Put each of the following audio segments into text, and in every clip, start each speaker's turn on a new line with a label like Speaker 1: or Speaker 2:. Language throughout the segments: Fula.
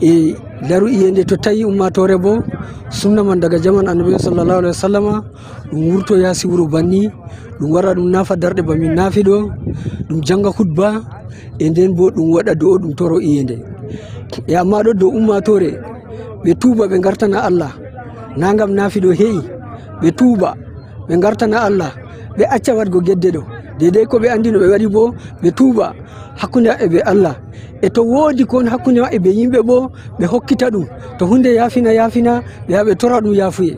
Speaker 1: e laru iyende to tawi ummatore bo sunna man daga jaman annabi sallallahu alaihi wasallama ɗum wurto yasi wuro banni ɗum wara ɗum nafa darɗe bamin nafi ɗo ɗum janga khutba e nden bo ɗum waɗa do ɗum toro iyende e amma ɗo do ummatore ɓe tuuba ɓe gartana Allah nagam nafi ɗo heyi ɓe tuuba ɓe gartana Allah ɓe acca wadgo gedde ɗo dedei ko ɓe andino ɓe waɗi bo ɓe tuuba hakkunde maɓɓe ɓe Allah e to woodi kon hakkunde maɓɓe ɓe yimɓe bo ɓe hokkita ɗum to hunde yafina ɓe yaɓe tora ɗum yafuye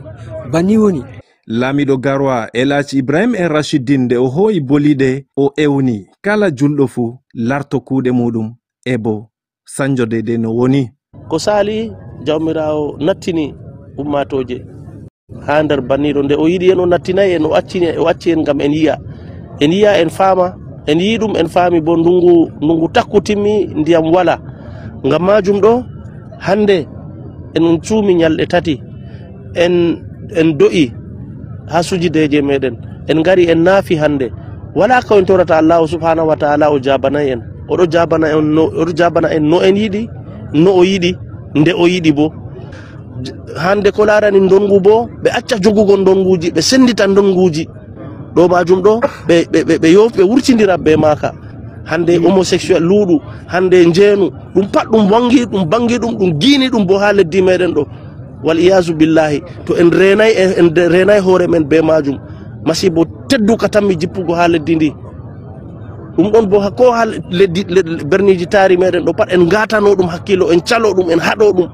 Speaker 1: banni woni.
Speaker 2: Lamiɗo Garwa Elhaji Ibrahim en Rashidine nde o hooyi boliɗe o ewni kala julɗo fuu larto kuuɗe muɗum e bo sanjode de no woni.
Speaker 3: Ko sali jawmirawo nattini ummatoje ha nder banniɗo nde o yiɗi en o nattinayi en o acci en gam en yiya en faama en yi ɗum en faami bo ndungu takku timmi ndiyam wala ngam majum ɗo hande en cuumi ñalɗe tati en do'i ha sujideje meɗen en gari en naafi hande wala ko en torata allahu subhanahu wa taala o jabanayi en oɗo jabana en no en yiɗi no o yiɗi nde o yiɗi bo hande ko larani ndongu bo ɓe acca jogugo ndonguji ɓe sendita ndonguji ɗo majum ɗo ɓe wurtidira be maka hande homosexuel luuɗu hande njeenu ɗum pat ɗum bangi ɗum giini ɗum bo ha leddi meɗen ɗo wal iyasu billahi to en renay hoore men be majum masibo tedduka tanmi jippugo ha leddi ndi ɗum ɗon bo ko ha leddi berniji taari meɗen ɗo pat en gatano ɗum hakkilo en calo ɗum en haɗo ɗum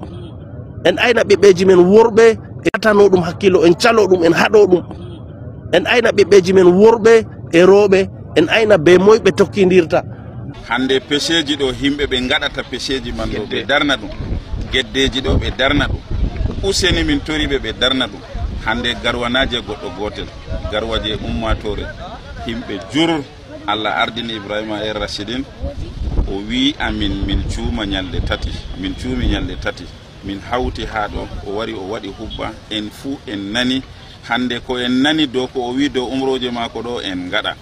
Speaker 3: en ayna ɓiɓɓeji men worɓe e gatano ɗum hakkilo en calo ɗum en haɗo ɗum en ayna ɓiɓɓeji men worɓe e rooɓe en ayna be moy ɓe tokkidirta
Speaker 4: hande pecheji ɗo himɓe ɓe gaɗata pecheji man ɗo ɓe darna ɗum geddeji ɗo ɓe darna ɗum useni min toriɓe ɓe darna ɗum hande garwanaje goɗɗo gotel garwaje ummatore himɓe jurur Allah ardini Ibrahima en Rashidine o wi amin min cuuma ñalɗe tati min cuumi ñalɗe tati min hawti ha ɗo o wari o waɗi hubba en fuu en nani hande ko en nani dow ko o wi dow umroje mako ɗo en gaɗa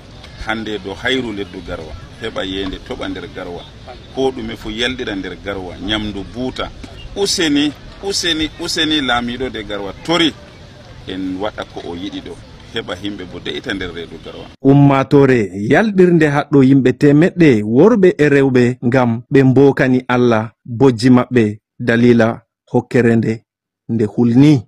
Speaker 4: hande dow hayru leddu Garwa heɓa yende toɓa nder Garwa ko ɗume fu yalɗira nder Garwa ñamdu buuta useni laamiɗo de Garwa tori en waɗa ko o yiɗi ɗo heɓa himɓe bo de'ita nder reedu Garwa.
Speaker 2: Ummatore yalɗirnde haɗɗo yimɓe temeɗɗe worɓe e rewɓe ngam ɓe mbokani Allah bojji maɓɓe dalila hokkere nde hulni.